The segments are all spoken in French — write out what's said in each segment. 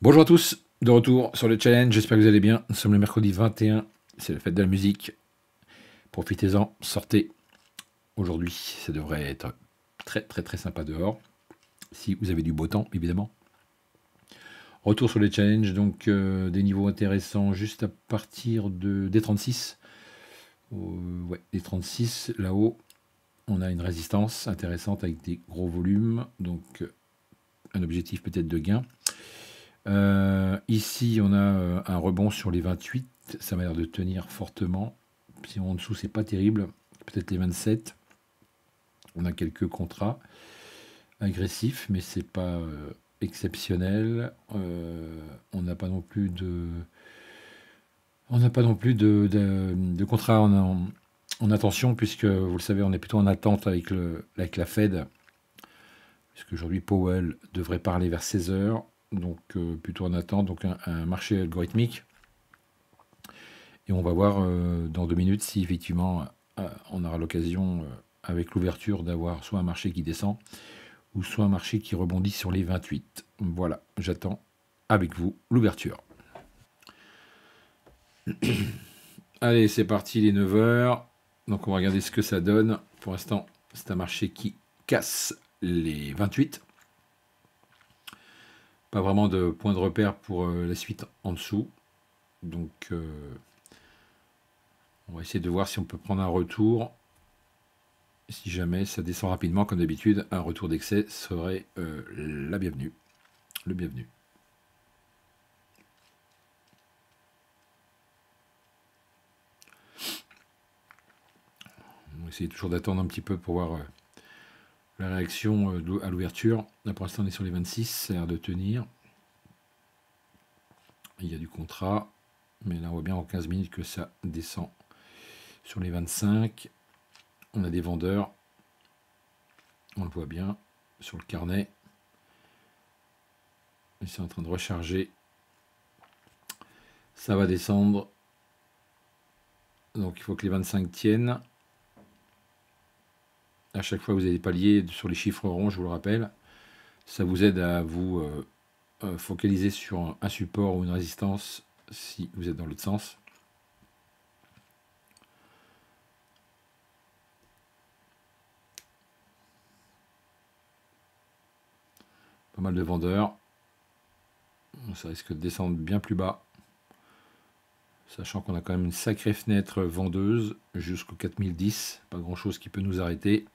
Bonjour à tous, de retour sur le challenge, j'espère que vous allez bien. Nous sommes le mercredi 21, c'est la fête de la musique. Profitez-en, sortez. Aujourd'hui, ça devrait être très très très sympa dehors. Si vous avez du beau temps, évidemment. Retour sur le challenge, donc des niveaux intéressants juste à partir des 36. Ouais, des 36, là-haut, on a une résistance intéressante avec des gros volumes, donc un objectif peut-être de gain. Ici, on a un rebond sur les 28. Ça m'a l'air de tenir fortement. Si en dessous, c'est pas terrible. Peut-être les 27. On a quelques contrats agressifs, mais c'est pas exceptionnel. On n'a pas non plus de contrats en attention, puisque vous le savez, on est plutôt en attente avec la Fed, puisque aujourd'hui Powell devrait parler vers 16 heures. Donc plutôt en attente, donc un marché algorithmique. Et on va voir dans 2 minutes si effectivement on aura l'occasion avec l'ouverture d'avoir soit un marché qui descend ou soit un marché qui rebondit sur les 28. Voilà, j'attends avec vous l'ouverture. Allez, c'est parti, les 9 heures. Donc on va regarder ce que ça donne. Pour l'instant, c'est un marché qui casse les 28. Pas vraiment de point de repère pour la suite en dessous. Donc on va essayer de voir si on peut prendre un retour. Si jamais ça descend rapidement, comme d'habitude, un retour d'excès serait la bienvenue. Le bienvenu. On va essayer toujours d'attendre un petit peu pour voir la réaction à l'ouverture. Là, pour l'instant, on est sur les 26, ça a l'air de tenir. Il y a du contrat, mais là, on voit bien en 15 minutes que ça descend sur les 25. On a des vendeurs. On le voit bien sur le carnet. C'est en train de recharger. Ça va descendre. Donc, il faut que les 25 tiennent. À chaque fois, vous avez des paliers sur les chiffres ronds, je vous le rappelle. Ça vous aide à vous focaliser sur un support ou une résistance si vous êtes dans l'autre sens. Pas mal de vendeurs. Ça risque de descendre bien plus bas. Sachant qu'on a quand même une sacrée fenêtre vendeuse jusqu'au 4010. Pas grand chose qui peut nous arrêter.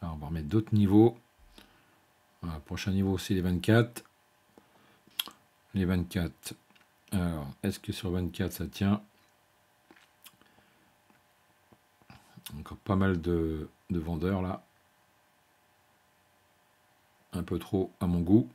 Alors on va remettre d'autres niveaux. Voilà, prochain niveau c'est les 24. Les 24. Alors, est-ce que sur 24 ça tient? Encore pas mal de vendeurs là. Un peu trop à mon goût.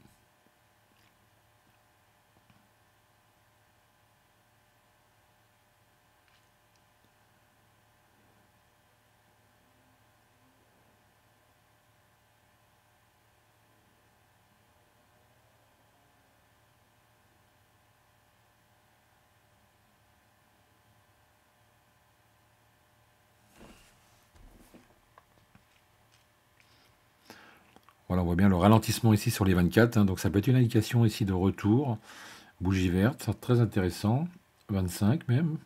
Voilà, on voit bien le ralentissement ici sur les 24. Donc ça peut être une indication ici de retour. Bougie verte, très intéressant. 25 même.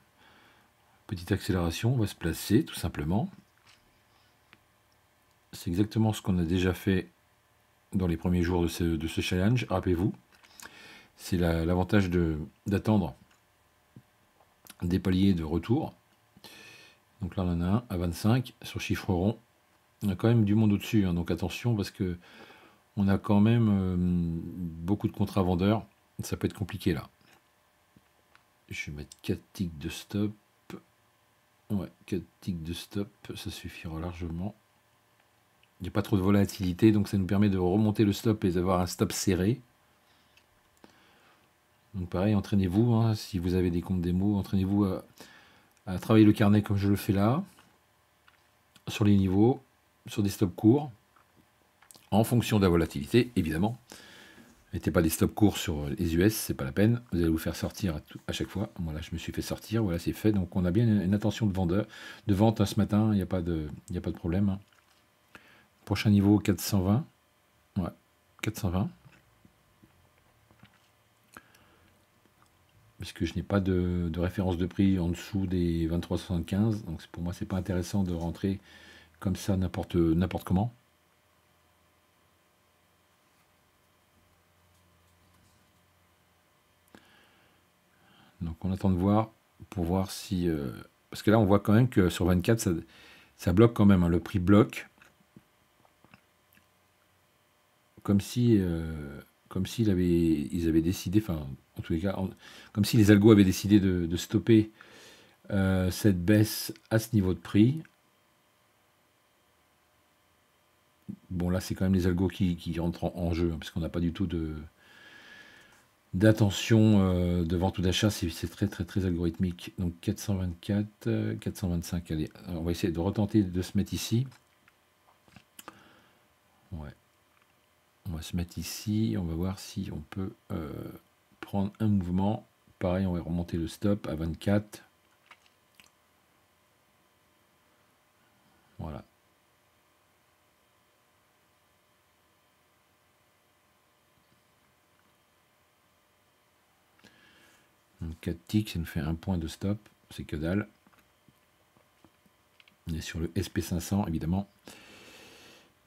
Petite accélération, on va se placer tout simplement. C'est exactement ce qu'on a déjà fait dans les premiers jours de ce challenge, rappelez-vous. C'est l'avantage d'attendre des paliers de retour. Donc là on en a un à 25 sur chiffre rond. On a quand même du monde au-dessus, hein, donc attention parce que on a quand même beaucoup de contrats vendeurs. Ça peut être compliqué là. Je vais mettre 4 ticks de stop. Ouais, 4 ticks de stop, ça suffira largement. Il n'y a pas trop de volatilité, donc ça nous permet de remonter le stop et d'avoir un stop serré. Donc pareil, entraînez-vous, hein, si vous avez des comptes démo, entraînez-vous à travailler le carnet comme je le fais là, sur les niveaux, sur des stops courts, en fonction de la volatilité, évidemment. Mettez pas des stops courts sur les US, c'est pas la peine. Vous allez vous faire sortir à chaque fois. Voilà, je me suis fait sortir. Voilà, c'est fait. Donc on a bien une attention de vente hein, ce matin. Il n'y a pas de problème. Hein. Prochain niveau 420. Ouais, 420. Puisque je n'ai pas de référence de prix en dessous des 23,75. Donc pour moi, c'est pas intéressant de rentrer comme ça n'importe comment. Donc on attend de voir pour voir si... parce que là on voit quand même que sur 24 ça bloque quand même, hein, le prix bloque. Comme si ils avaient décidé, enfin en tous les cas, comme si les algos avaient décidé de stopper cette baisse à ce niveau de prix. Bon là c'est quand même les algos qui rentrent en jeu, hein, parce qu'on n'a pas du tout d'attention de vente ou d'achat, c'est très algorithmique. Donc 424, 425, allez, on va essayer de retenter de se mettre ici. Ouais. On va se mettre ici, on va voir si on peut prendre un mouvement. Pareil, on va remonter le stop à 24. Voilà. Donc 4 ticks, ça nous fait un point de stop, c'est que dalle. On est sur le SP500 évidemment.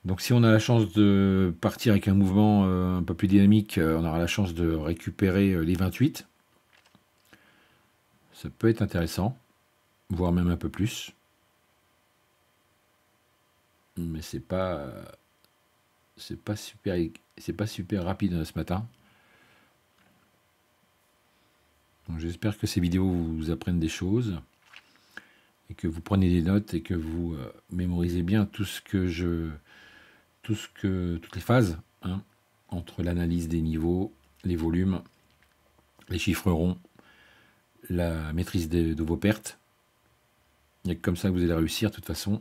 Donc si on a la chance de partir avec un mouvement un peu plus dynamique, on aura la chance de récupérer les 28. Ça peut être intéressant, voire même un peu plus. Mais c'est pas super rapide ce matin. J'espère que ces vidéos vous apprennent des choses et que vous prenez des notes et que vous mémorisez bien toutes les phases hein, entre l'analyse des niveaux, les volumes, les chiffres ronds, la maîtrise de vos pertes. Il n'y a que comme ça que vous allez réussir de toute façon.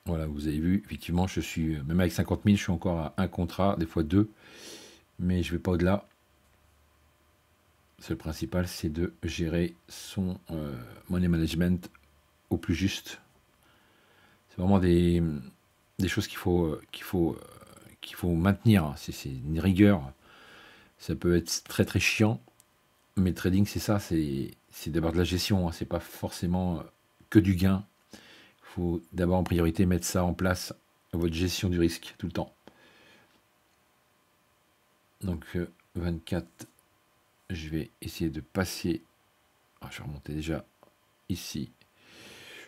Voilà, vous avez vu, effectivement, je suis, même avec 50 000, je suis encore à un contrat, des fois deux, mais je ne vais pas au-delà. Le principal, c'est de gérer son money management au plus juste. C'est vraiment des choses qu'il faut maintenir. C'est une rigueur. Ça peut être très chiant, mais le trading, c'est ça, c'est d'abord de la gestion. Hein. C'est pas forcément que du gain. Il faut d'abord en priorité mettre ça en place, votre gestion du risque tout le temps. Donc 24. Je vais essayer de passer, je vais remonter déjà ici,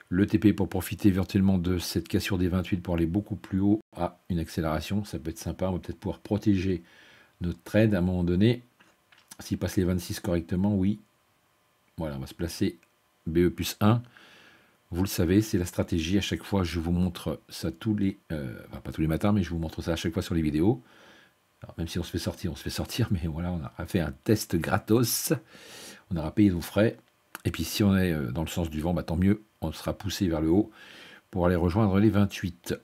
le TP pour profiter éventuellement de cette cassure des 28 pour aller beaucoup plus haut à une accélération. Ça peut être sympa, on va peut-être pouvoir protéger notre trade à un moment donné. S'il passe les 26 correctement, oui. Voilà, on va se placer BE plus 1. Vous le savez, c'est la stratégie. À chaque fois, je vous montre ça enfin, pas tous les matins, mais je vous montre ça à chaque fois sur les vidéos. Alors, même si on se fait sortir, mais voilà, on a fait un test gratos, on aura payé nos frais, et puis si on est dans le sens du vent, bah, tant mieux, on sera poussé vers le haut pour aller rejoindre les 28.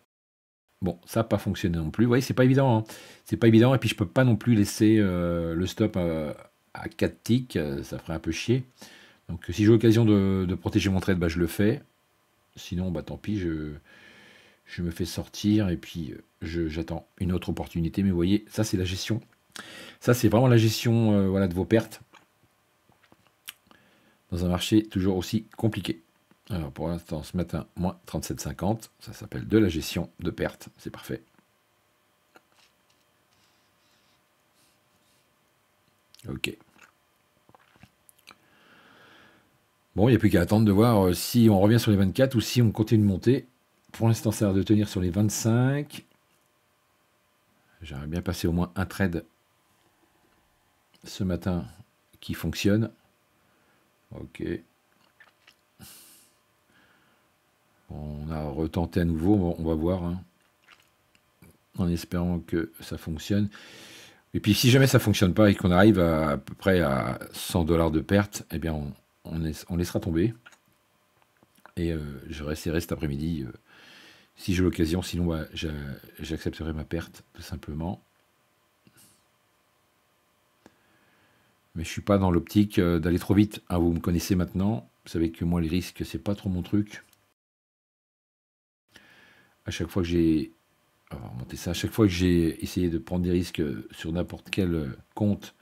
Bon, ça n'a pas fonctionné non plus, vous voyez, c'est pas évident, hein. C'est pas évident, et puis je peux pas non plus laisser le stop à 4 ticks, ça ferait un peu chier. Donc si j'ai l'occasion de protéger mon trade, bah, je le fais, sinon, bah, tant pis, je me fais sortir et puis j'attends une autre opportunité. Mais vous voyez, ça c'est la gestion. Ça c'est vraiment la gestion voilà, de vos pertes dans un marché toujours aussi compliqué. Alors pour l'instant, ce matin, moins 37,50. Ça s'appelle de la gestion de pertes. C'est parfait. Ok. Bon, il n'y a plus qu'à attendre de voir si on revient sur les 24 ou si on continue de monter. Pour l'instant, ça a l'air de tenir sur les 25. J'aimerais bien passer au moins un trade ce matin qui fonctionne. Ok. On a retenté à nouveau, on va voir, hein, en espérant que ça fonctionne. Et puis si jamais ça ne fonctionne pas et qu'on arrive à peu près à 100 $ de perte, eh bien on laissera tomber. Et je réessayerai cet après-midi si j'ai l'occasion, sinon bah, j'accepterai ma perte tout simplement. Mais je suis pas dans l'optique d'aller trop vite. Ah, vous me connaissez maintenant. Vous savez que moi, les risques, c'est pas trop mon truc. À chaque fois que j'ai... On va remonter ça. À chaque fois que j'ai essayé de prendre des risques sur n'importe quel compte,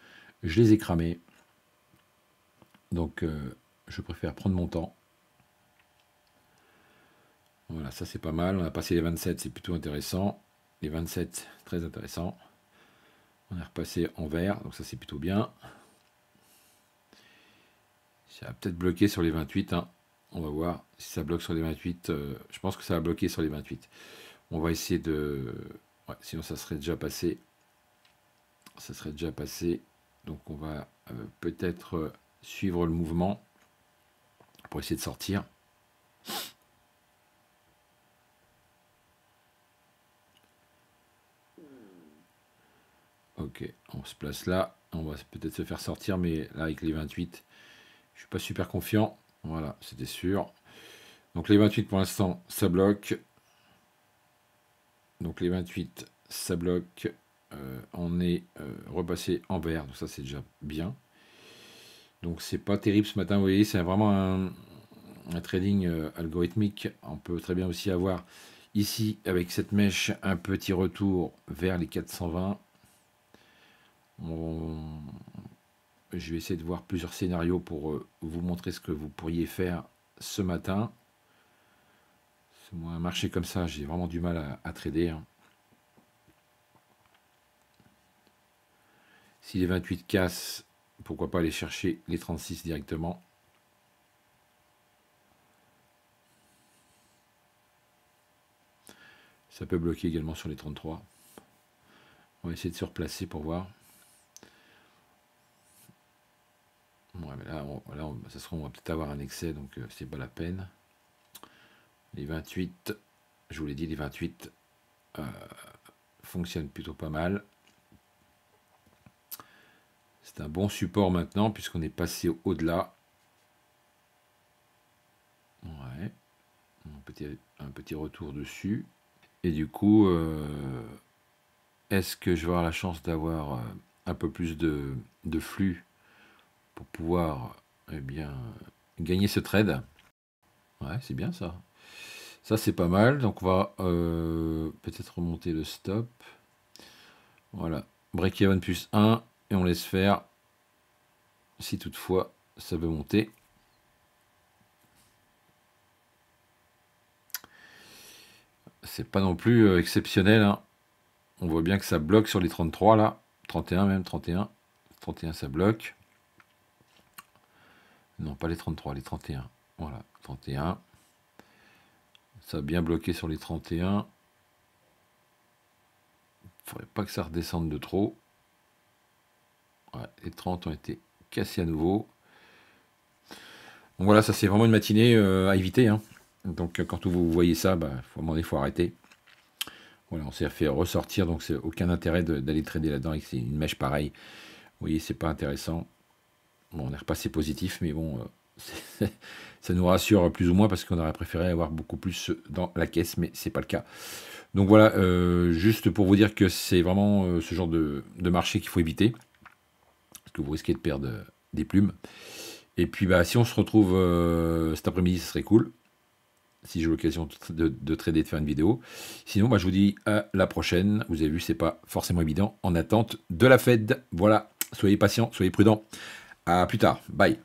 je les ai cramés. Donc, je préfère prendre mon temps. Voilà, ça c'est pas mal. On a passé les 27, c'est plutôt intéressant. Les 27, très intéressant. On est repassé en vert, donc ça c'est plutôt bien. Ça va peut-être bloquer sur les 28. Hein. On va voir si ça bloque sur les 28. Je pense que ça va bloquer sur les 28. On va essayer de... Ouais, sinon ça serait déjà passé. Ça serait déjà passé. Donc on va peut-être suivre le mouvement pour essayer de sortir. Ok, on se place là. On va peut-être se faire sortir, mais là avec les 28, je suis pas super confiant. Voilà, c'était sûr. Donc les 28 pour l'instant, ça bloque. Donc les 28, ça bloque. On est repassé en vert, donc ça c'est déjà bien. Donc c'est pas terrible ce matin, vous voyez, c'est vraiment un trading algorithmique. On peut très bien aussi avoir ici, avec cette mèche, un petit retour vers les 420. Je vais essayer de voir plusieurs scénarios pour vous montrer ce que vous pourriez faire ce matin. Moi, un marché comme ça, j'ai vraiment du mal à trader. Hein. Si les 28 cassent, pourquoi pas aller chercher les 36 directement. Ça peut bloquer également sur les 33. On va essayer de se replacer pour voir. Ouais, mais là, ça se trouve, on va peut-être avoir un excès, donc c'est pas la peine. Les 28, je vous l'ai dit, les 28 fonctionnent plutôt pas mal. C'est un bon support maintenant, puisqu'on est passé au-delà. Ouais. Un petit retour dessus. Et du coup, est-ce que je vais avoir la chance d'avoir un peu plus de flux pour pouvoir bien gagner ce trade? Ouais, c'est bien ça. Ça, c'est pas mal. Donc, on va peut-être remonter le stop. Voilà. Break-even plus 1. Et on laisse faire si toutefois ça veut monter. C'est pas non plus exceptionnel. Hein. On voit bien que ça bloque sur les 33 là. 31 même, 31. 31 ça bloque. Non, pas les 33, les 31. Voilà, 31. Ça a bien bloqué sur les 31. Il ne faudrait pas que ça redescende de trop. Ouais, les 30 ont été cassés à nouveau. Donc voilà, ça c'est vraiment une matinée à éviter. Hein. Donc quand vous voyez ça, il faut arrêter. Voilà, on s'est fait ressortir, donc c'est aucun intérêt d'aller trader là-dedans avec une mèche pareille. Vous voyez, c'est pas intéressant. Bon, on est repassé positif, mais bon, ça nous rassure plus ou moins parce qu'on aurait préféré avoir beaucoup plus dans la caisse, mais c'est pas le cas. Donc voilà, juste pour vous dire que c'est vraiment ce genre de marché qu'il faut éviter, parce que vous risquez de perdre des plumes. Et puis si on se retrouve cet après-midi, ce serait cool. Si j'ai l'occasion de trader, de faire une vidéo. Sinon, je vous dis à la prochaine. Vous avez vu, c'est pas forcément évident en attente de la Fed. Voilà, soyez patients, soyez prudents. À plus tard. Bye.